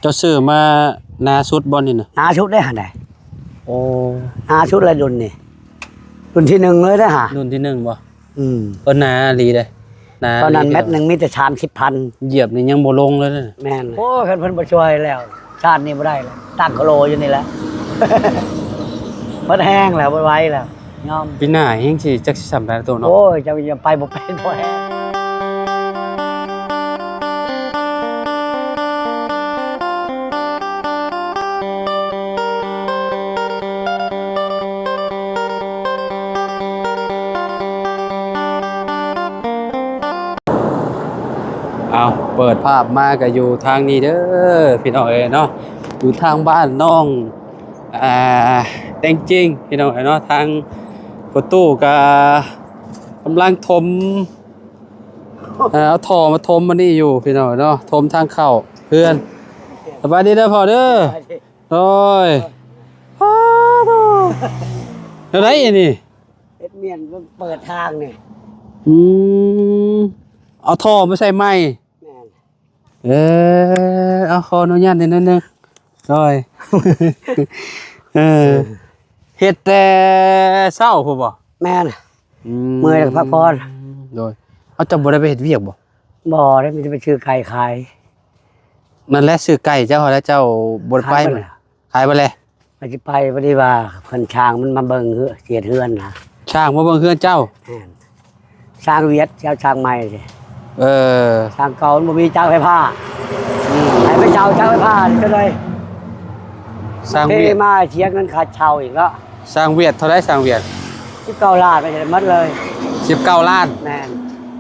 เจ้าซื้อมานาสุดบ่นี่น่ะนาชุดได้หั่นได้โอ้นาชุดละรุ่นนี่รุ่นที่1เลยได้หารุ่นที่1บ่นาลีเด้นาตอนนั้นเม็ดนึงมีแต่30,000เหยียบนี่ยังบ่ลงเลยแม่นโอ้เพิ่นบ่ช่วยแล้วชาตินี้บ่ได้แล้วตั้งโคโลอยู่นี่แหละมันแห้งแล้วบ่ไหวแล้วยอมปีหน้าแฮงสิจักสิสำได้ตัวเนาะโอ้ยเจ้าอย่าไปบ่เป็นบ่แห้งเอาเปิดภาพมาก็อยู่ทางนี้เด้อพี่น้องเอ้ยเนาะอยู่ทางบ้านน้องแต่งจริงพี่น้องเอ้ยเนาะทางประตูก็กำลังถมเอาท่อมาถมมานี่อยู่พี่น้องเนาะถมทางเข้าเพื่อนสบายดีเด้อพ่อเด้อโอ้ยอะไรนี่เอ็ดเมียนเปิดทางนี่เอาท่อมาใส่ไม้เอาขออนุญาตนิดนึงด้วยเฮ็ดแต่เช้าพุ่นบ่แม่นเมื่อยแล้วพักผ่อนโดยเอาจะบ่ได้ไปเฮ็ดเวียกบ่ได้มีแต่ไปซื้อไก่ขายนั่นแหละซื้อไก่เจ้าแล้วเจ้าบ่ได้ไปขายบ่แล้วไปสิไปบ่ได้ว่าเพิ่นช้างมันมาเบิ่งเสียดเฮือนนะช้างมาเบิ่งเฮือนเจ้าช้างเวียดเจ้าช้างใหม่สิช้างเก่าบ่มีเจ้าไฟฟ้าให้ไปเช่าไฟฟ้าก็เลยสร้างเวียดมาเสียเงินค่าเช่าอีกแล้วสร้างเวียดเท่าไรสร้างเวียด19 ล้านไปเฮ็ดหมดเลย19 ล้านแม่น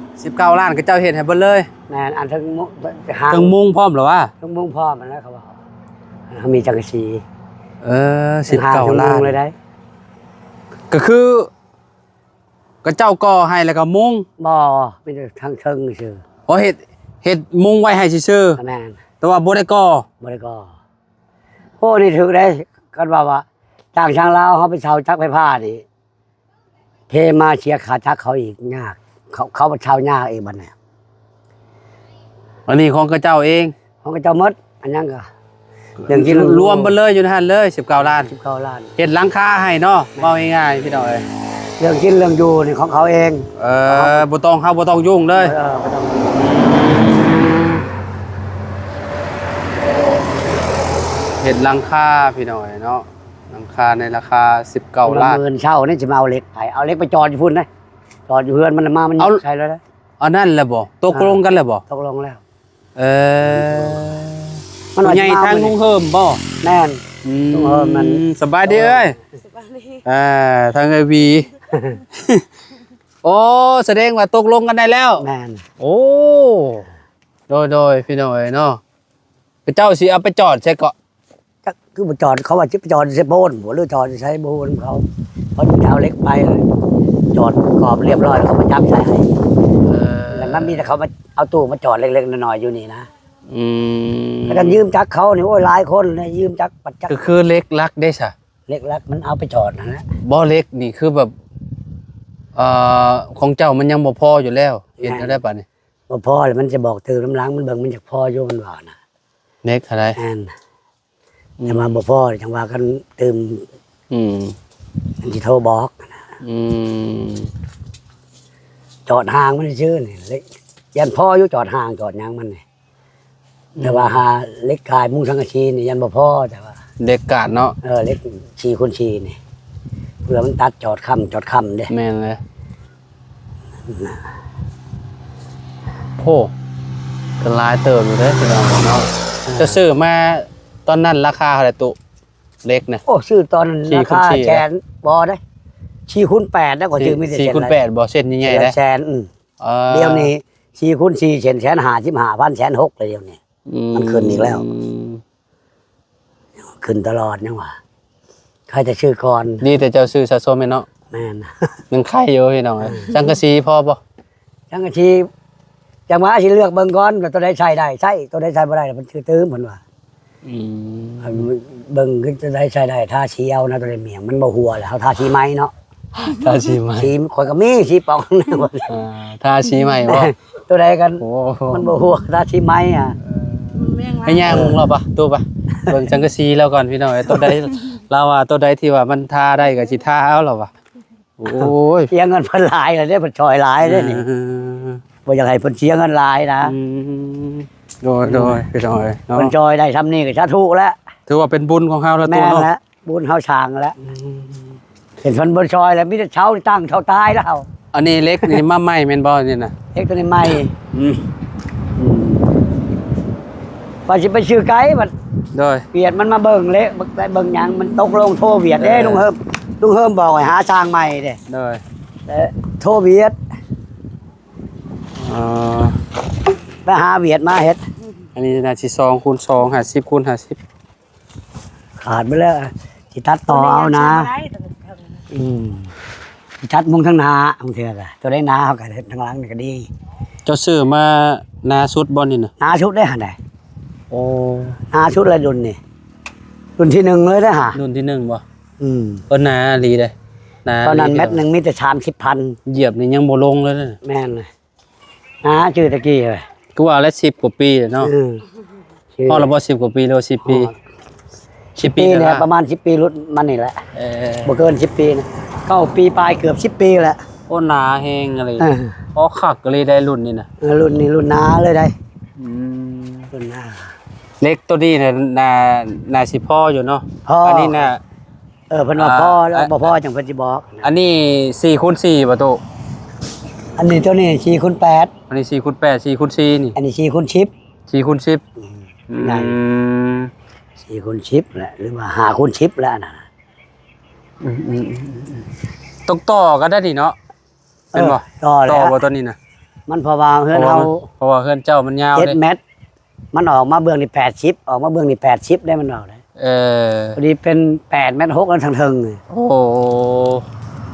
19 ล้านก็เจ้าเฮ็ดให้เบิดเลยแม่นอันถึงมุงพร้อมเหรอวะถึงมุงพร้อมนะเขาบอกมีจังสี19 ล้านเลยได้ก็คือก็เจ้าก่อให้แล้วก็มุงบ่มีแต่ทางเชิงซื่ออ๋อเฮ็ดมุงไว้ให้ซื่อๆแม่นแต่ว่าบ่ได้ก่อโอ้นี่ถือได้กันว่าจ้างช่างลาวเฮาไปเช่าจักรไฟฟ้านี่เพมาเสียค่าจักรเขาอีกยากเขาไปเช่ายากเองบัดนี้อันนี้ของกระเจ้าเองของกระเจ้าหมดอันยังก็เรื่องที่รวมเบิดเลยอยู่ในหั่นเลย19 ล้านเฮ็ดหลังคาให้เนาะเว้าง่ายๆพี่น้องเอ้ยเรื่องกินเรื่องอยู่นี่ของเขาเองบ่ต้องยุ่งเลยบ่ต้องเฮ็ดหลังคาพี่น้องเนาะหลังคาในราคา19 ล้านเงินเช่านี่จะมาเอาเหล็กไปจอดอยู่พุ่นนะจอดอยู่เฮือนมันมามันใช่แล้วนะอันนั้นแหละบ่ตกลงกันแล้วบ่ตกลงแล้วมันใหญ่ทางลุงเฮิมบ่แน่นลุงเฮิมมันสบายดีเอ้ยทางไอวีโอ้แสดงว่าตกลงกันได้แล้วแม่นโอ้โดยพี่น้อยเนาะเจ้าสิเอาไปจอดใช่เกาะคือไปจอดเขาว่าจะไปจอดใช้โบนหรือจอดใช้โบนเขาจะเอาเล็กไปเลยจอดกรอบเรียบร้อยเขามาจับใส่ให้แล้วมันมีแต่เขามาเอาตู้มาจอดเล็กๆน้อยๆอยู่นี่นะแล้วกันยืมจักเขาเนี่ยโอ้ยหลายคนเนี่ยยืมจักปัดจักก็คือเล็กลักได้ซะเล็กลักมันเอาไปจอดนะบ่เล็กนี่คือแบบของเจ้ามันยังบ่พออยู่แล้วเห็นได้ป่ะนี่บ่พอเลยมันจะบอกตื่นน้ำล้างมันเบิ่งมันจะพออยู่มันว่านะเล็กอะไรแต่มาบ่พอจังว่ากันตื่มมันจะโทรบอกจอดห่างมันชื่อนี่ยันพ่ออยู่จอดห่างจอดยังมันนี่แต่ว่าหาเล็กกายมุ้งสังกะสีนี่ยันบ่พ่อแต่ว่าเล็กกาดเนาะเล็กชีคุณชีนี่เพื่อมันตัดจอดค่ำเด้แม่นเลยโพก็หลายเติมอยู่เด้พี่น้องเนาะจะซื้อมาตอนนั้นราคาเท่าไหร่ตุเล็กนะโอ้ซื้อตอนราคาแสนบ่ได้ชีคูณ8ได้กว่าซื้อมีแต่4 คูณ 8บ่เส้นใหญ่ๆได้แสนเดี๋ยวนี้ชีคูณ4เช่น155,000 160,000เลยเดี๋ยวนี้มันขึ้นอีกแล้วขึ้นตลอดจังว่าใครจะชื่อก่อนนี่แต่เจ้าซื้อสะสมแม่เนาะแม่นมันไข่อยู่พี่น้องจังกะสีพอบ่จังกะสีจังว่าสิเลือกเบิ่งก่อนว่าตัวใดใช้ได้ใช้ตัวใดใช้บ่ได้มันตื้อเพิ่นว่าเบิ่งคือตัวใดใช้ได้ทาสีเอานะตัวใดเมียงมันบ่หัวแล้วเฮาทาสีไม้เนาะทาสีไม้สีข่อยก็มีสีปองทาสีไม้บ่ตัวใดกันมันบ่หัวทาสีไม้ ให้ย่างมุงเราปะตู้ปะเบิ่งจังกะซีแล้วก่อนพี่น้องตัวใดเราว่าตัวใดที่ว่ามันทาได้ก็สิทาเอาหรอวะโอ้ย เสียเงินเพิ่นหลายเลยเด้เพิ่นชอยหลายเด้นี่บ่อยากให้เพิ่นเสียเงินหลายนะ โดยพี่น้องเนาะ เพิ่นชอยได้ทำนี่ก็สาธุแล้ว ถือว่าเป็นบุญของเฮาแล้ว แม่ ตู้ น เนาะ แล้วบุญเฮาช่างแล้วเห็นเพิ่นบ่ชอยแล้วมีแต่เช้านี่ตั้งเท่าตายแล้ว อันนี้เล็กนี่มาใหม่แม่นบ่นี่น่ะ เด็กตัวนี้ใหม่ อืม ว่าสิไปชื่อไกด์บัด โดย เวียดมันมาเบิ่งเละได้เบิ่งหยังมันตกลงโทรเวียดเด้ลุงเฮิมบอกให้หาช่างใหม่เด้ โดย แต่โทรเวียด เอ่อ ไปหาเวียดมาเฮ็ด อันนี้น่าสิ2คูณ2 50คูณ50 ขาดไปแล้วสิตัดต่อเอานะสิตัดมุงทั้งหนาบางเทื่อก็ตัวได้หนาเฮาก็เฮ็ดทางหลังนี่ก็ดี เจ้าซื้อมานาสุดบ่นี่น่ะ หนาชุดได้หั่นได้ โอ้ หนาชุดละรุ่นนี่รุ่นที่1เลยนะฮะ รุ่นที่1บ่ ม เพิ่นนาอีหลีเด้นา ตอนนั้น อีหลี เม็ดหนึงมีแต่30,000 เหยียบนี่ยังบ่ลงเลยนะ แม่นเลยหนาชื่อตะกี้เลย กูว่าแล้ว10กว่าปีแล้วเนาะ ชื่ พอเราบ่10กว่าปีแล้ว10ปี10ปี ปี แล้ว เนี่ย นะ ประมาณ10 ปีรุ่นมันนี่แหละ เออ บ่เกิน10 ปีนะ9 ปีปลายเกือบ10 ปีแล้ว โอ้หนาแฮงอะไร เออ พอคักก็เลยได้รุ่นนี่น่ะ รุ่นนี้รุ่นนาเลยได้ อืม รุ่นนา เล็กตัวนี้น่ะนาสิพ่ออยู่เนาะ พ่ออั อันนี้น่ะ เพิ่นว่าพ่อแล้วบ่พ่อจังเพิ่นสิบอก อันนี้4คูณ4บ่โต อันนี้ตัวนี้4คูณ8 อันนี้4คูณ8 4คูณ4นี่ อันนี้4คูณ10 4คูณ10 ใหญ่ 4คูณ10แหละหรือว่า5คูณ10แล้วน่ะ ต้องต่อกันได้ดิเนาะเป็นบ่ ต่อแล้ ต่อ ว บ่ตัวนี้น่ะ มันเพราะว่าเฮือนเฮา เพราะว่าเฮือนเจ้ามันยาวเด้ 7 เมตร มันออกมาเบื้องนี่80ออกมาเบื้องนี่80ได้มันออกได้ เออ พอดีเป็น8 เมตร6แล้วทางเทิงนี่ โอ้โห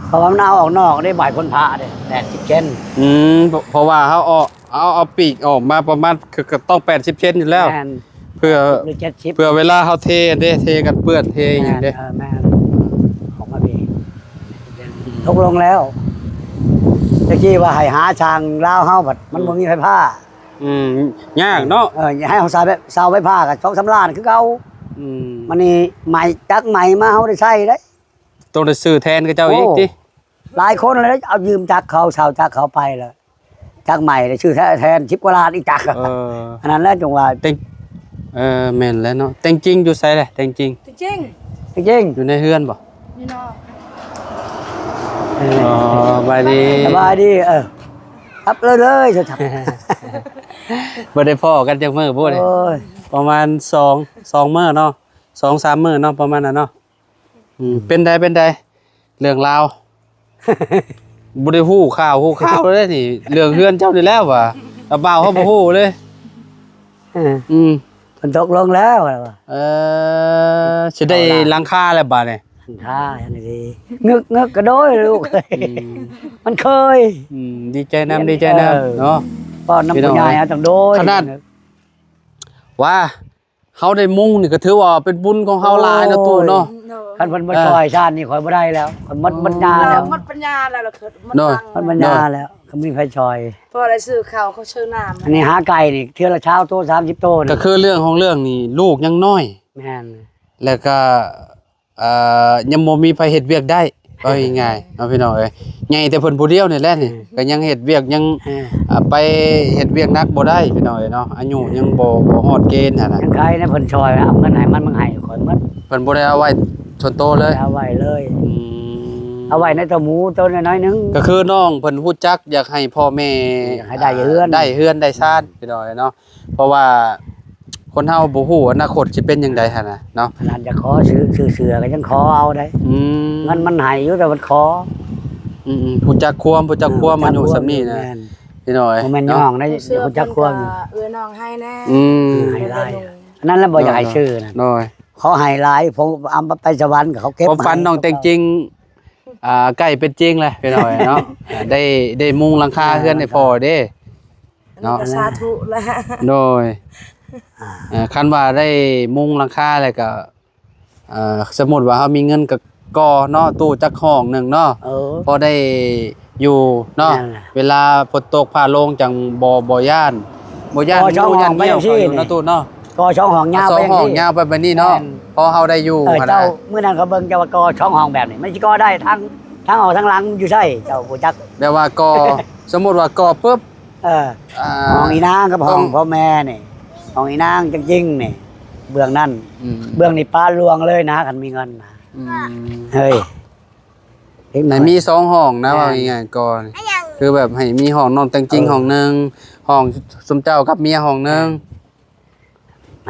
เพราะว่ามันเอาออกนอกได้บ่ายคนพระเด้80เซน เพราะว่าเขาเอาปีกออกมาประมาณคือก็ต้อง80เซนอยู่แล้ว แม่น เพื่อ หรือ70 เพื่อเวลาเขาเทกันเปื้อนเทอย่างเด้ แม่นออกมาดีตกลงแล้วตะกี้ว่าให้หาช่างลาวเฮาบัดมันบ่มีไฟผ้า ยากเนาะ อย่าให้เฮาเสาไฟผ้ากับ2-3ล้านคือเก่า มันนี่ใหม่จักใหม่มาเฮาได้ใช้ได้ ต้องได้ซื้อแทนกับเจ้าอีกติ หลายคนเลยเอายืมจักเขาเช่าจักเขาไปแล้วจักใหม่ได้ชื่อแทน10กว่าล้านอีกจัก อันนั้นแหละจงว่า แต่งแม่นแล้วเนาะแต่งจริงอยู่ไสแหละแต่งจริง จริง จริง อยู่ในเฮือนบ่ นี่เนาะ อ๋อบายดี สบายดีครับเลยๆชัด บ่ได้พ้อกันจักมื้อบ่ ๆ ได้ โอ้ย ประมาณ2มื้อเนาะ2-3มื้อเนาะประมาณนั้นเนาะเป็นใดเรื่องราว บ่ได้ฮู้ข่าวเลยนี่เรื่องเฮือนเจ้านี่แล้วว่ะตาบ่าวเขาบ่ฮู้เลย มันตกลงแล้วว่า สิได้หลังคาแล้วบัดนี้ ท่าอย่างนี้งึกกระโดดลูกเลยมันเคย ดีใจนำเนาะ ป้อนน้ำผู้ใหญ่ต้องโดย ขนาด ว่าเฮาได้มุ่งนี่ก็ถือว่าเป็นบุญของเฮาหลายเนาะตู้เนาะ คันเพิ่นบ่ช่วยชาตินี่ข่อยบ่ได้แล้วข่อยหมดปัญญาแล้ว หมดปัญญาแล้วเราเกิดมัน เนาะ หมดปัญญาแล้วเขามีไฟช่วย พอได้ซื้อข้าวเขาชื่อน้ำ อันนี้หาไก่นี่เทื่อละเช้าโต30โต ก็ นี่ คือเรื่องของเรื่องนี่ลูกยังน้อย แม่น แล้วก็ยังบ่มีไผเฮ็ดเวียกได้ก็ง่ายๆเนาะพี่น้องเอ้ยใหญ่แต่เพิ่นผู้เดียวนี่แหละนี่ก็ยังเฮ็ดเวียกยังไปเฮ็ดเวียกหนักบ่ได้พี่น้องเอ้ยเนาะอายุยังบ่ฮอดเกณฑ์หั่นน่ะ ยังใครนะเพิ่นช่วยเอาเงินให้มันให้ข่อยหมด เพิ่นบ่ได้เอาไว้ส่วนโตวเลย เอาไว้เลย อืม เอาไว้ในตัวหมูตัวน้อยๆนึง ก็คือน้องเพิ่นฮู้จักอยากให้พ่อแม่ อยากให้ได้เฮือน ได้เฮือนได้ชาติพี่น้องเอ้ยเนาะเพราะว่าคนเฮาบ่ฮู้อนาคตสิเป็นจังไดหั่นน่ะเนาะ ขนาดจะขอซื้อเสือก็ยังขอเอาได้ เงินมันให้อยู่แต่มันขอ ผู้จักความอายุสำนี้นะ แม่น พี่น้อย บ่แม่นย่องได้ เสื้ เดี๋ยว อ คนจักควมอยู่ เอื้อน้องให้แน่ ให้หลายอันนั้นแล้วบ่อยากให้ชื่อนั่น น้อย เขาให้หลายผมเอาไปสวรรค์ก็เขาเก็บ ความฝันน้องแต่งจริงใกล้เป็นจริงเลยพี่น้อยเนาะได้มุงหลังคาเฮือนให้พ่อเด้ เนาะสาธุแล้ว โดยคันว่าได้มุงหลังคาแล้วก็สมมุติว่าเฮามีเงินก็ก่อเนาะตู้จักห้องหนึงเนาะ พอได้อยู่เนาะ นั่นแหละ เวลาฝนตกผ่าลงจังบ่ย่าน บ่ช่อง ย่าน ออกไป เหี่ยว จังซี่ เขาอยู่ นี่ เนาะตู้เนาะ กอช่องห้องยาว สอ ไป งห้องยาวไปแบบนี้เนาะ แม่น พอเฮาได้อยู่ เจ้ามื้อนั้นเขาเบิ่งเจ้าว่ากอช่องห้องแบบนี้มันสิกอได้ทั้งออกทั้งหลังอยู่ใช่เจ้าบ่จัก แบบว่าก่อ สมมุติว่าก่อปุ๊บ อ่า ห้องอีนางกับห้ ต้ อ อง ง พ่อแม่นี่ห้องอีนางจริงๆนี่เบื้องนั่น อืม เบื้องนี่ป้าลวงเลยนะคันมีเงินนะ อืม เฮ้ยเด็ก ไหน น้อย มี2ห้องนะว่าง่ายๆก่อนคือแบบให้มีห้องนอนแต่งจริงห้องหนึงห้องสมเจ้ากับเมียห้องหนึง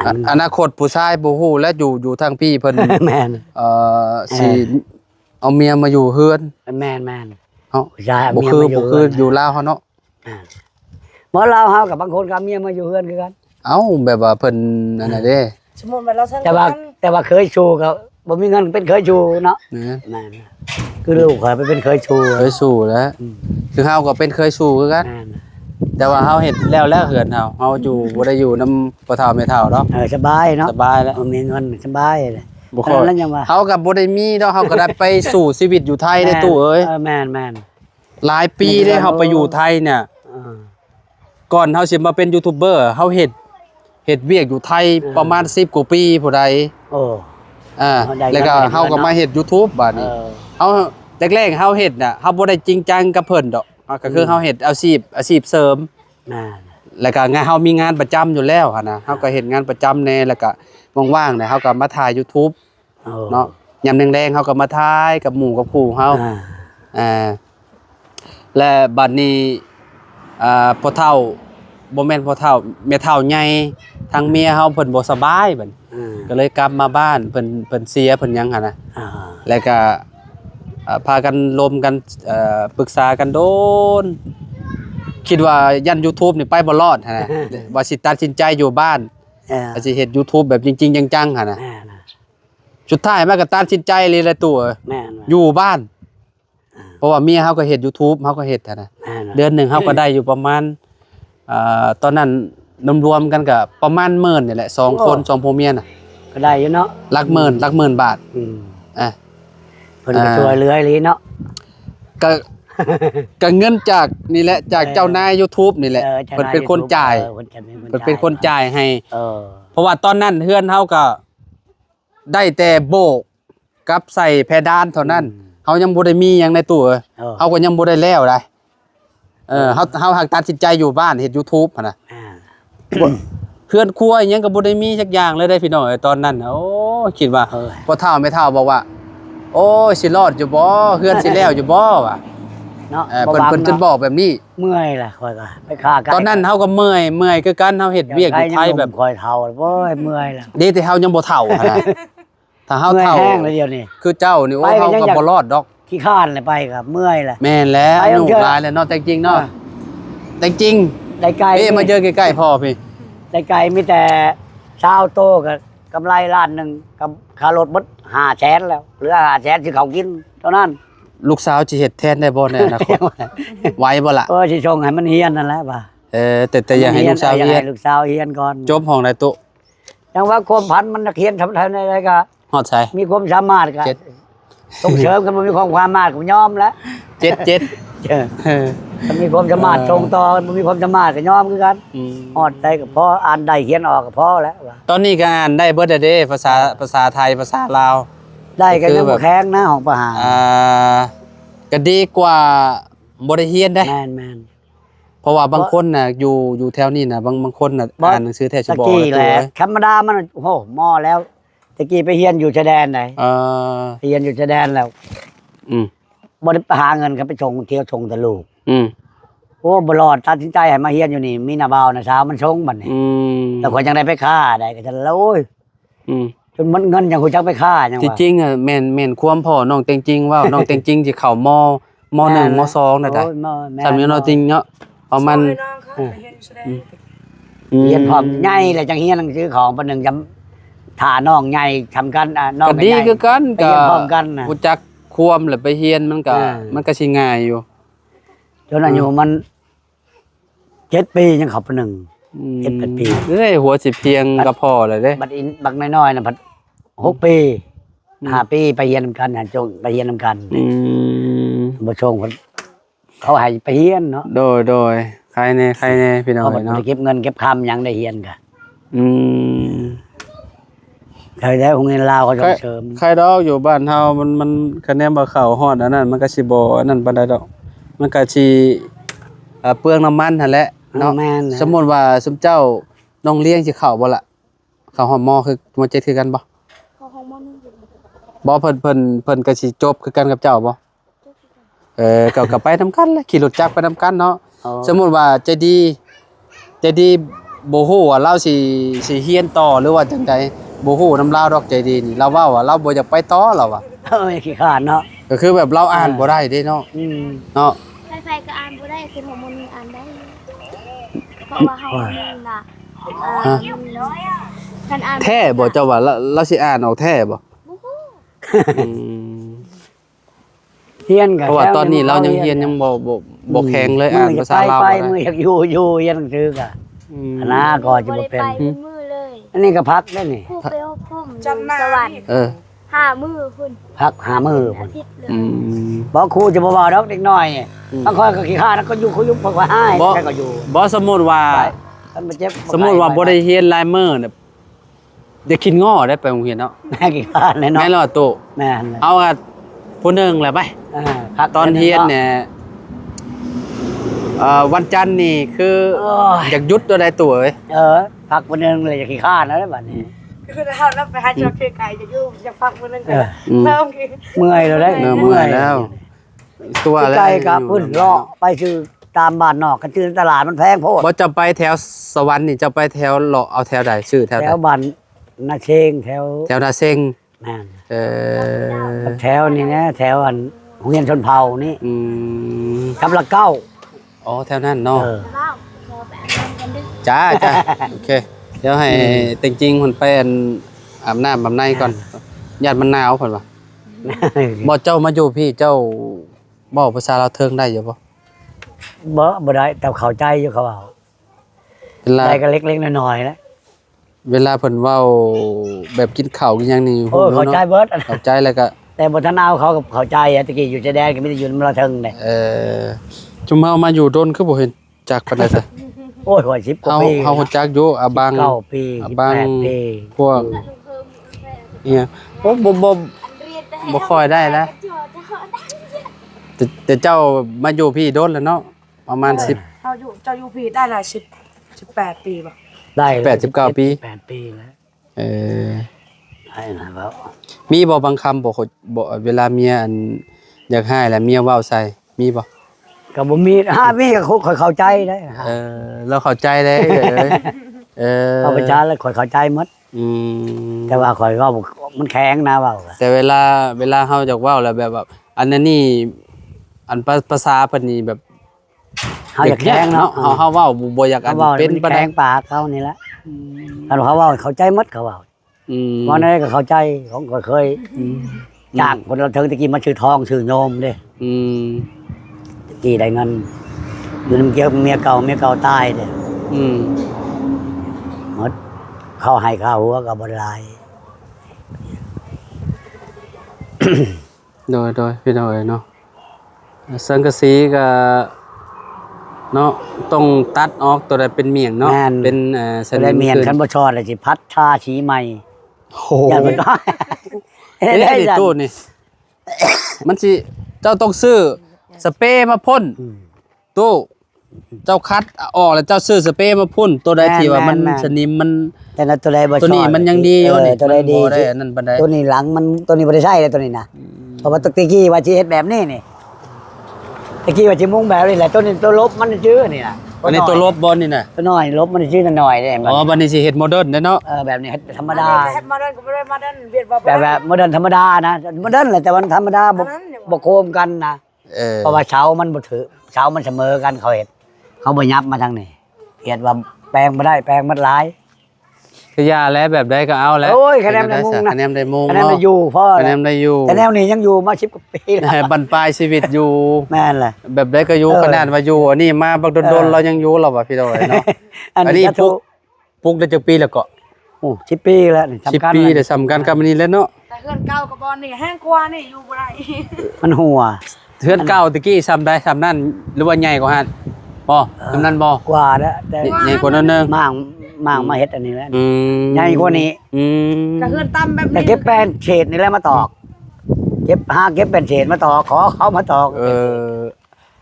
มัน อนาคตผู้ชายบ่ฮู้และอยู่ทางพี่เพิ่น แม่น สิเอาเมียมาอยู่เฮือน แม่น เอ้า ผู้ชายเอา บ่ เมีย คือ มาอยู่ บ่คืออยู่ลาวเฮาเนาะ หมอเราเฮากับบางคนก็เอาเมียมาอยู่เฮือนคือกัน เอ้าแบบว่าเพิ่นอันนั้นเด้ สมมุติว่าเราทั้ง แต่ว่าเคยชูก็บ่มีเงินเป็นเคยชูเนาะ นะ แม่นคือลูกเขาไปเป็นเคยชู เคยสู้แล้ว คือเฮาก็เป็นเคยสู้คือกัน แม่น แต่ว่าเฮาเฮ็ดแล้วเฮือนเฮาอยู่บ่ได้อยู่นำพ่อเฒ่าแม่เฒ่าเนาะ สบายเนาะ สบายแล้ว มีเงินสบายเลย บ่ค่อย แล้วยังว่า เฮาก็บ่ได้มีดอกเฮาก็ได้ไปสู่ชีวิตอยู่ไทยได้ตู้เอ้ย แม่น หลายปีได้เฮาไปอยู่ไทยเนี่ย ก่อนเฮาสิมาเป็นยูทูบเบอร์เฮาเฮ็ดเวียกอยู่ไทยประมาณ10กว่าปีผู้ใด โอ้ ได้ แล้วก็ ได้ เฮาก็มาเฮ็ด YouTube บัดนี้เฮาแรกๆเฮาเฮ็ดน่ะเฮาบ่ได้จริงจังกับเพิ่นดอกก็คือเฮาเฮ็ดอาชีพเสริม น่า แล้วก็งานเฮามีงานประจำอยู่แล้วหั่นนะเฮาก็เฮ็ดงานประจำแน่แล้วก็ว่างๆเนี่ยเฮาก็มาถ่าย YouTube เนาะยามแรงๆเฮาก็มาถ่ายกับหมู่กับคู่เฮาและบัดนี้พ่อเฒ่าบ่แม่นพ่อเฒ่าแม่เฒ่าใหญ่ทางเมียเฮาเพิ่นบ่สบายบัดก็เลยกลับมาบ้านเพิ่นเสียเพิ่นหยังหั่นนะแล้วก็พากันรวมกันปรึกษากันโดนคิดว่ายัน YouTube นี่ไปบ่รอดหั่นนะว่าสิตัดสินใจอยู่บ้านว่าสิเฮ็ด YouTube แบบจริงๆจังๆหั่นนะสุดท้ายมันก็ตัดสินใจเลยแหละตัวอยู่บ้านเพราะว่าเมียเฮาก็เฮ็ด YouTube เฮาก็เฮ็ดหั่นนะเดือนหนึงเฮาก็ได้อยู่ประมาณตอนนั้นรวมๆกันก็ประมาณ10,000นี่แหละ2คน2ผัวเมียน่ะ ก็ได้อยู่เนาะ หลักหมื่นบาทเพิ่นก็ช่วยเหลืออีหลีเนาะ ก็เงินจากนี่แหละจากเจ้านาย YouTube นี่แหละเพิ่นเป็นคนจ่ายเพิ่นเป็นคนจ่ายให้เพราะว่าตอนนั้นเฮือนเฮาก็ได้แต่โบกกับใส่เพดานเท่านั้นเฮายังบ่ได้มีหยังในตู้เฮาก็ยังบ่ได้แล้วได้เฮาหักตัดสินใจอยู่บ้านเฮ็ด YouTube หั่นน่ะเฮือนครัวอิหยังก็บ่ได้มีสักอย่างเลยได้พี่น้องตอนนั้นโอ้คิดว่าพ่อเฒ่าแม่เฒ่าบอกว่าโอ้ยสิรอดอยู่บ่เฮือนสิแล้วอยู่บ่ว่ะเนาะเพิ่นจนบอกแบบนี้ เมื่อยล่ะค่อยก็ไปฆ่ากัน ตอนนั้นเฮาก็เมื่อยคือกันเฮาเฮ็ดเวียกอยู่ไทยแบบ ค่อยเฒ่าโอ้ยเมื่อยล่ะ ดีแต่เฮายังบ่เฒ่าหั่นน่ะถ้าเฮาเฒ่า แห้งเลยเดียวนี่ คือเจ้านี่โอ้เฮาก็บ่รอดดอก ขี้ข้านเลยไปครับเมื่อยล่ะ แม่นแล้วหนูหลายแล้วเนาะแต่จริงเนาะแต่จริง ได้ไกล พี่มาเจอใกล้ๆพ่อพี่ ได้ไกลมีแต่เช้าโตกับกำไรล้านหนึงกับค่ารถหมด500,000แล้วเหลือ500,000ที่เขากินเท่านั้น ลูกสาวสิเฮ็ดแทนได้บ่ในอนาคตไหวบ่ล่ะ สิชงให้มันเฮียนนั่นแหละป่ะ แต่อยากให้ลูกสาว อยาก เรียน ให้ลูกสาวเฮียนก่อน จบห้องใดตุ จังว่าความพันมันนักเรียนทำอะไรก็ ฮอดไส มีความสามารถก็ เจ็ด ส่งเสริมกันมันมีความสามารถก็ยอมแล้ว 7 เออมันมีความสามารถส่งต่อมันมีความสามารถก็ยอมคือกันฮอดได้ก็พออ่านได้เขียนออกก็พอแล้วว่ะ ตอนนี้ก็อ่านได้เบิดเด้ภาษาไทยภาษาลาว ได้ก็ คื ยั อง แบบ บ่แข็งนะของประหาร ก็ดีกว่าบ่ได้เรียนได้ แม่น เพราะว่าบางคนน่ะอยู่แถวนี้น่ะบางคนน่ะอ่านหนังสือแทบ ๆ สิ ตะ บ่ กี้ ได้ แห ตัว ละธรรมดามันโอ้โหหม้อแล้วตะกี้ไปเฮียนอยู่ชายแดนไหนไปเฮียนอยู่ชายแดนแล้วบ่ได้ไปหาเงินครับไปส่งเที่ยวส่งแต่ลูกโอ้บ่รอดตัดสินใจให้มาเฮียนอยู่นี่มีหน้าบ่าวหน้าสาวมันส่งบัดนี้แล้วคนจังได้ไปฆ่าได้ก็จะแล้วโอ้ยจนมันเงินจังฮู้จักไปฆ่าจัง จ ว่า ริงๆอ่ะแม่นความพ่อน้องเต็งจริงว่า น้องเต็งจริงสิเข้าม1ม2น่ะได้สำเนียงน้องจริงเนาะประมาณ เฮียนพร้อมใหญ่แล้วจังเฮียนหนังสือของปานหนึงจำถ่าน้องใหญ่ทำกันน้อง ก็ดีคือกัน ไปเฮียนพร้อมกันน่ะ รู้จักความแล้วไปเรียนมันก็สิง่ายอยู่ จนอายุมัน7 ปียังเข้าปานหนึง7-8 ปี เอ้ยหัวสิเพียงก็พอแล้วเด้ บัดอินบักน้อยๆน่ะพัด6 ปี5 ปีไปเรียนนำกันน่ะจงไปเรียนนำกันบ่ชงเขาให้ไปเรียนเนาะ โดยใครแน่พี่น้อง เขาบ่ เนาะ ได้เก็บเงินเก็บคำหยังได้เรียนกะ อืม เคยได้โรงเรียนลาวเขาส่งเสริม ใครดอกอยู่บ้านเฮามันคะแนนบ่เข้าฮอดอันนั้นมันก็สิบ่อันนั้นปานใดดอกมันก็สิเปลืองน้ำมันหั่นแหละเนาะ แม่น สมมุติว่าสมเจ้าน้องเลี้ยงสิเข้าบ่ล่ะเข้าฮอดมคือมเจ็ดคือกันบ่ เขาห้องมันนี่อยู่ บ่เพิ่นก็สิจบคือกันกับเจ้าบ่ก็ไปนำกันแหละขี่รถจักรไปนำกันเนาะสมมุติว่าใจดีบ่ฮู้ว่าเราสิเรียนต่อหรือว่าจังไดบ่ฮู้นำลาวดอกใจดีนี่เราเว้าว่าเราบ่อยากไปต่อเราอ่ะ ไม่ขี้ขาดเนาะ ก็คือแบบเราอ่านบ่ได้เด้เนาะ อืม เนาะ ใครๆก็อ่านบ่ได้คือของมันอ่านได้เพราะว่าเฮามันน่ะท่านอ่าน แท้บ่เจ้าว่าเราสิอ่านออกแท้บ่ บ่ฮู้ อืม เฮียนกับ เพราะว่าตอนนี้เรายังเรียนยังบ่แข็งเลยอ่านภาษาลาว ไป บ่ได้ มืออยากอยู่เฮียนหนังสือกะ อืม หน้าก่อนจะ บ่ บ่ ได้ เป็น ไปเป็นมือเลย อันนี้ก็พักได้นี่ ผู้ไปอบรม จำหน้า สวรรค์ เออ 5มื้อพุ่น พักหามือ อา พุ่น ทิตย์เลย อืม บอกครูจะบ่เว้าดอกเด็กน้อยนี่บางคนก็ขี้ขาดแล้วก็อยู่เขาอยู่พวกว่าให้ บ่ ใครก็อยู่ บ่สมมุติว่า ท่านบ่เจ็บ สมมุติว่าบ่ได้เรียนลายมือเนี่ยเด็กคิดง้อได้ไปโรงเรียนเนาะ แม่ขี้ขาดเลยเนาะ แม่นแล้วโต แม่นเลย เอาอะผู้หนึงแหละไป พัก ตอนเรียนเนี่ยวันจันทร์นี่คือ โอ้ย อยากหยุดตัวใดตัวเอ้ย พักวันนึงเลยจะขี้ขาดแล้วบัดนี้ คือเราแล้วไปหาจอเกไก่จะอยู่จะฟังมันนั่น เอ กัน อ เริ่มกิน เมื่อยแล้วได้ เมื่อยแล้ว ตัวแล้ว ไกลกับพุ่นเลาะไปซื้อตามบ้านนอกกันซื้อตลาดมันแพงโพด บ่จะไปแถวสวรรค์นี่จะไปแถวเลาะเอาแถวใดชื่อแถว แถ ใด วบ้านนาเชงแถว แถวนาเซ็ง นั่น เออ แถวนี่นะแถวอันโรงเรียนชนเผ่านี่ อืม กับละเก้า อ๋อแถวนั้นเนาะ เออ ว้าวขอไปอ่านกันดึก จ้าโอเค เดี๋ยวให้จริงๆเพิ่นไปอาบน้ำอาบในก่อนญาติมันหนาวเพิ่นว่าบ่เจ้ามาอยู่พี่เจ้าเว้าภาษาลาวเทิงได้อยู่บ่ บ่ได้แต่เข้าใจอยู่เขาเอา เวลา ได้ก็เล็กๆน้อยๆนะ เวลาเพิ่นเว้าแบบกินข้าวกินหยังนี่ โอ้ยเข้าใจเบิด เข้าใจแล้วก็ แต่บ่ทันเอาเขากับเข้าใจอะตะกี้อยู่ชายแดนก็มีแต่อยู่นำเราเทิงเด้ จุมเฮามาอยู่โดนคือบ่เห็นจักปานใดซะ โอ้ยกว่า10กว่า เฮา ปี เฮาฮู้จักอยู่อาบัง 9ปี อาบัง 18ปี พวกเนี่ยโอ้บ่ เรียนแต่ให้ บ่ค่อยได้นะ จอจะเขาได้ แต่เจ้ามาอยู่พี่โดนแล้วเนาะประมาณ10 เราอยู่เจ้ายูพีได้ละ18 ปีป่ะ ได้ 89ปี 8ปีแล้ว เออ ได้นะครับ มีบ่บางคำบ่เวลาเมียอันอยากให้แล้วเมียเว้าใส่มีบ่ ก็บ่มีมีก็ค่อยเข้าใจได้ เราเข้าใจเลยเข้าไปช้าแล้วค่อยเข้าใจหมด อืม แต่ว่าข่อยเว่ามันแข็งนะเว่า แต่เวลาเฮาอยากเว้าแล้วแบบอันนั้นนี่อันภาษาเพิ่นนี่แบบ เขาอยากแข็งเนาะ เฮาเว้าบ่อยากอั เขา น เว่า เป็น มัน ปานใด แข็งปากเขานี่แหละคันเขาเว่าเข้าใจหมดเขาเว่า อืม วันนั้นก็เข้าใจของข่อยเคยจ้างคนเราเทิงตะกี้มาชื่อทองชื่อโยมเด้ อืม ตะกี้ได้เงินอยู่น้ำเกี่ยวเมียเก่าตายเด้ อืม หมดเขาให้ข้าวหัวกับบหลาย โดยพี่น้อยเนาะสังกะสีก็เนาะต้องตัดออกตัวใดเป็นเมี่ยงเนาะเป็นจะได้เมียนคันบ่ชอดเลยสิพัดชาชีใหม่ โอ้โห อย่างมันก็ เอ๊ะนี่ตู้นี่ มันสิเจ้าต้องซื้อสเปรย์มาพ่นตู้เจ้าคัดออกแล้วเจ้าซื้อสเปรย์มาพ่นตัวใดที่ว่ามันสนิมมัน แต่นั้นตัวใดบ่ชอด ตัวนี้มันยังดีอยู่นี่ ตัวใดดี มันบ่ได้อันนั้นปานใด ตัวนี้หลังมันตัวนี้บ่ได้ใช่เลยตัวนี้นะเพราะว่าตะกี้ว่าสิเฮ็ดแบบนี้นี่ตะกี้ว่าสิมุ่งแบบนี้แหละตัวนี้ตัวลบมันชื่อนี่น่ะ อันนี้ตัวลบบอลนี่น่ะ ตัวน้อยลบมันชื่อน้อยๆเด้มัน อ๋อบัดนี้สิเฮ็ดโมเดิร์นเด้อเนาะ แบบนี้ธรรม มา ดา ได้มาดันก็ไม่ได้มาดันเวียดบ่ แบบโมเดิร์นธรรมดานะโมเดิร์นแหละแต่ว่าธรรมดาบ่โคมกันนะ เพราะว่าเช้ามันบ่ถือเช้ามันเสมอกันเขาเฮ็ดเขาบ่ยับมาทางนี้เฮ็ดว่าแปลงบ่ได้แปลงมันหลาย คือยาแล้วแบบใดก็เอาแล้ว โอ้ยคะแนนได้มุงนะ คะแนนได้มุง คะแนน เนาะ ได้อยู่พ่อ คะแนนได้อยู่ แต่แนวนี้ยังอยู่มา10กว่าปีแล้ว บรรปลายชีวิตอยู่ แม่นแหละ แบบใดก็อยู่ขนาดว่าอยู่อันนี้มาบักโดนๆเรายังอยู่เราว่ะพี่น้อยเนาะ อันนี้ปลูกได้จักปีแล้วก็ โอ้10 ปีแล้วนี่ 10 ปีได้สำคัญกับอันนี้แล้วเนาะ แต่เพื่อนเก่ากับบอลนี่แห้งกว่านี่อยู่บ่ได้ มันหัว เทือนเก่าตะกี้ซ้ำได้ซ้ำนั่นหรือว่าใหญ่กว่าหั่นบ่ซ้ำนั้นบ่ กว่าแล้วแต่ ใหญ่กว่านั้นนึง มาก มางมาเฮ็ดอันนี้แหล้ว อืม ใหญ่กว่านี้ อืม กระเฮือนตั้มแบบ แต่ นี้ เก็บแป้นเฉดนี่แหละมาตอกเก็บเป็นเฉดมาตอกขอเขามาตอก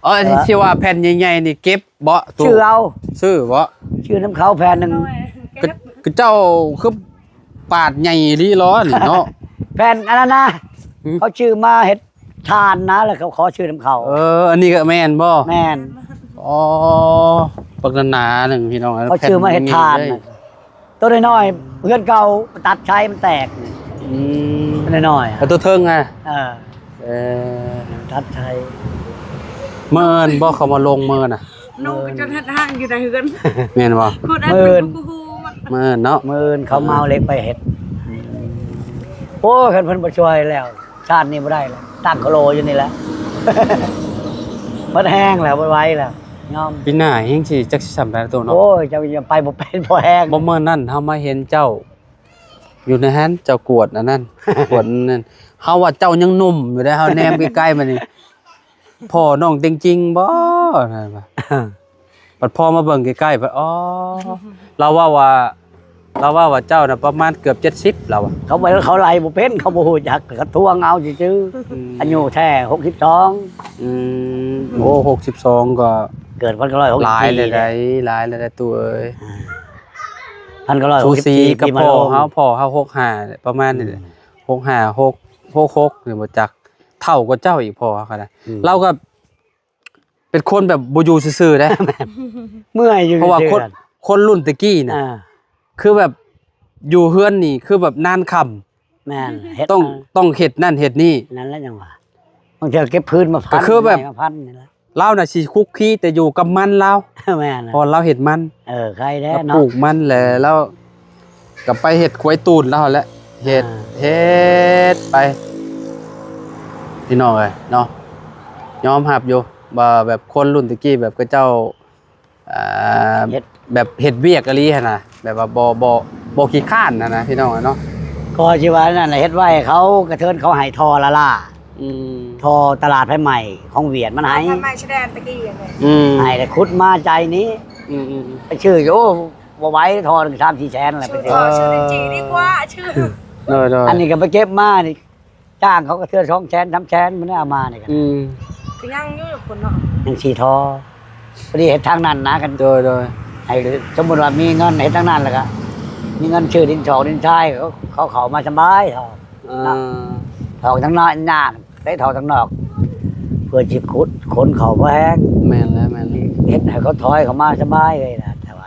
อ๋อที่ว่าแผ่นใหญ่ๆนี่เก็บบ่ตู้ ชื่อเอา ซื้อบ่ ชื่อน้ำเขาแผ่นหนึง คือเจ้าคือปาดใหญ่ลีล้อนี่เนาะ แผ่นอันนั้นนะ อืม เขาชื่อมาเฮ็ดทานนะแล้วเขาขอชื่อน้ำเขา อันนี้ก็แม่นบ่ แม่น อ๋อปกหนาๆหนึ่งพี่น้อง เขาชื่อมาเฮ็ดทาน แผ่ น่ะตัวน้อยๆเพื่อนเก่าตัดใช้มันแตก อืม ตัวน้อยๆ แล้วตัวเทิงอ่ะ เออ เออ ตัดใช้ เมินบ่เขามาลงเมินอ่ะ นุ่งจนห้างอยู่ในเฮือน แม่นบ่ พูดอันเป็นกูมัน เมินเนาะ มื่นเขาเมาเล็กไปเฮ็ดโอ้คันเพิ่นบ่ช่วยแล้ว ชาตินี้บ่ได้แล้วตั้งโคโลอยู่นี่แหละ มันแห้งแล้วบ่ไหวแล้วยอม ปีหน้าเฮงสิจักสิสำได้ตัวเนาะ โอ้ยเจ้าอย่าไปบ่เป็นบ่แห้ง บ่เมินนั่นเฮามาเห็นเจ้า อยู่ในหันเจ้ากวดอันนั้น กวดอันนั่นเฮาว่าเจ้ายังหนุ่มอยู่ได้เฮาแนมใกล้ๆมานี่พ่อน้องจริงๆบ่นั่นว่า ปัดพอมาเบิ่งใกล้ๆปัดอ๋อเราว่าเจ้าน่ะประมาณเกือบ70แล้วอ่ะ เขาไปเขาไล่บ่เป็นเขาบ่ฮู้จักเขาทวงเอาซื่อๆอายุแท้62 อืมโอ้62ก็ เกิด1964 หลายเลยได้ตัวเอ้ย 1964 สูสีกับ ปีมะ พ่อ โรง เฮา65เนี่ยประมาณนี้แหละ65 66นี่บ่จักเท่ากับเจ้าอีกพ่อเขานะเราก็เป็นคนแบบบ่อยู่ซื่อๆเด้ เมื่อยอยู่ เพราะว่า ซื่อๆ คนรุ่นตะกี้น่ะ อ่า คือแบบอยู่เฮือนนี่คือแบบนานค่ำ แม่นเฮ็ด ต้องเฮ็ดนั่นเฮ็ดนี่ นั่นแหละจังหวะบางทีเก็บพื้นมาพัน ก็คือแบบ มาพันนี่แหละ เราน่ะสิคุกคีแต่อยู่กับมันเรา แม่น พอเราเฮ็ดมัน ใครแด้ เราป เนาะ ลูกมันแหละแล้วก็ไปเฮ็ดกล้วยตูนแล้วแหละเฮ็ด อ่า เฮ็ดไปพี่น้องเอ้ยเนาะยอมรับอยู่ว่าแบบคนรุ่นตะกี้แบบก็เจ้าอ่า เฮ็ด แบบเฮ็ดเวียกอะลีหั่นน่ะแบบว่าบ่ขี้ข้านนะพี่น้องเนาะ ก็ชีวานั่นแหละเฮ็ดไว้เขากระเทินเขาให้ทอละล่า อืม ทอตลาดไผใหม่ของเวียดมันให้ ทำไมแสดงตะกี้ยังไง อืม ให้แต่ขุดมาใจนี้ อืม ไปชื่อโอ้บ่ไหว้ทอถึง3-4แสนอะไรไป ชื่อ เถ ต่อ อะ ชื่อจีดีกว่าชื่อ เด้อ อันนี้ก็ไปเก็บมานี่จ้างเขาก็เทื่อ2แสน3แสนมันได้เอามานี่กัน อืม คือยังอยู่กับคนเนาะ ยังสีทอพอดีเฮ็ดทางนั้นนะกัน โดย ให้สมมุติว่ามีเงินเฮ็ดทางนั้นแล้วก็มีเงินชื่อดินชอกดินชายเขาเข้ามาสบายทอ อ่า ถอกทั้งนอกหน้าได้ถอกทั้งนอก เพื่อจิขุดขนเขาบ่แห้ง แม่นแล้ว เฮ็ดให้เขาถอยเขามาสบายเลยนะแต่ว่า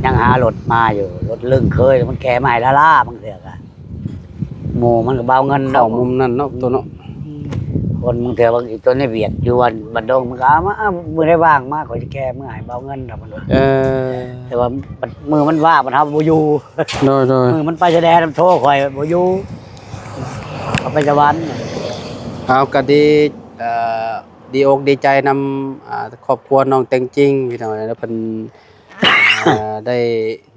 ยังหารถมาอยู่รถลึงเคยมันแก่ใหม่ละล่าบางเถื่อกอะหมู่มันก็เบาเงิน เข้ามุมนั้นเนาะตัวเนาะ คนบางเถื่อบางอีกตัวนี้เบียดอยู่วันบันดงมันก็เอามามือได้ว่างมากขอจะแก่เมื่อให้เบาเงินดอกมันว่า แต่ว่ามือมันว่างมันทำบ่อยู่ โดย มือมันไปแสดงโทรข่อยบ่อยู่เอาไปสวรรค์ เอาก็ดีดีอกดีใจนำครอบครัวน้องแต่งจริงพี่น้องแล้วเพิ่นได้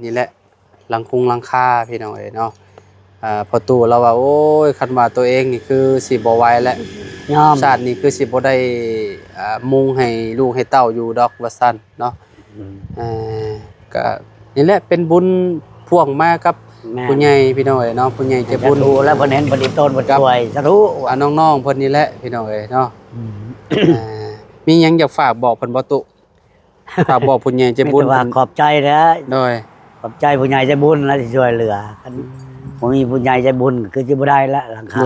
นี่แหละหลังคาพี่น้องเอ้ยเนาะพอตู่เราว่าโอ้ยคันว่าตัวเองนี่คือสิบ่ไหวแล้ว ยอม ชาตินี้คือสิบ่ได้มุงให้ลูกให้เต้าอยู่ดอกว่าซั่นเนาะก็นี่แหละเป็นบุญพ่วงมากับ แม่ ผู้ใหญ่พี่น้องเอ้ยเนาะผู้ใหญ่ใจ จะ บุญ ดูแล้วเพิ่นเห็นเพิ่นดิบต้นเพิ่นช่วยสาธุ น้องๆเพิ่นนี่แหละพี่น้องเอ้ยเนาะมีหยังอยากฝากบอกเพิ่นบ่ตุฝากบอกผู้ใหญ่ใจบุญ มีแต่ว่าขอบใจนะ โดย ขอบใจผู้ใหญ่ใจบุญนะที่ช่วยเหลือคันบ่มีผู้ใหญ่ใจบุญคือสิบ่ได้ละหลังคา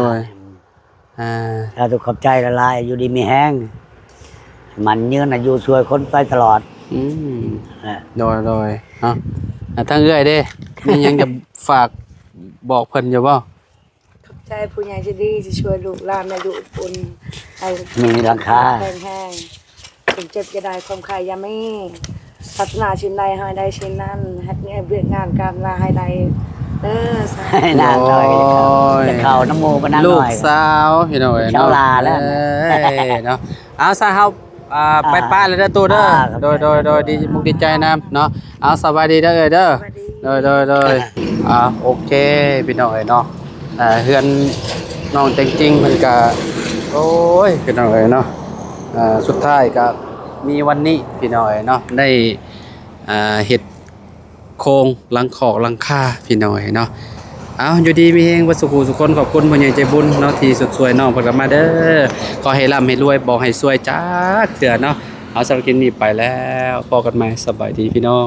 อ่า ถ้าถูกขอบใจละลายอยู่ดีมีแห้งมันยืนอายุช่วยคนไปตลอด อืม นะ โดยเนาะทางเอื้อยเด้มีหยังจะฝากบอกเพิ่นอยู่บ่ ใจผู้ใหญ่จะดีจะช่วยลูกหลานในอยู่อุ่นให้ มีหลังคา แห้งๆถึงเจ็บจะได้ความขายยามีพัฒนาชิ้นใดให้ได้ชิ้นนั้นให้เบียกงานการลาให้ได้เด้อสาธุ ให้นางหน่อยจะเข้าน้ำมูกนางห ลู น่ ก อย สาวพี่น้องเอ้ย ชาวลาแล้ว เอ้ยเนาะเอาซะเฮาไปป้าเลยเด้อตัวเด้อ ครับ โดยดีมุกดีใจนํเนาะเอาสบายดีเด้อเอ้ยเด้อ สวัสดี โดยโอเคพี่น้องเอ้ยเนาะเฮือนน้องจริงๆมันก็โอ้ยพี่น้องเอ้ยเนาะสุดท้ายก็มีวันนี้พี่น้องเอ้ยเนาะได้เฮ็ด โครงหลังขอกหลังคาพี่น้อยเนาะเอาอยู่ดีมีเฮงวัสุขสุขคนขอบคุณผู้ใหญ่ใจบุญเนาะที่สุดสวยน้องเพิ่นก็มาเด้อขอให้ร่ำให้รวยบอกให้สวยจ้าเถื่อเนาะเอาสำหรับคลิปนี้ไปแล้วพบกันใหม่สบายดีพี่น้อง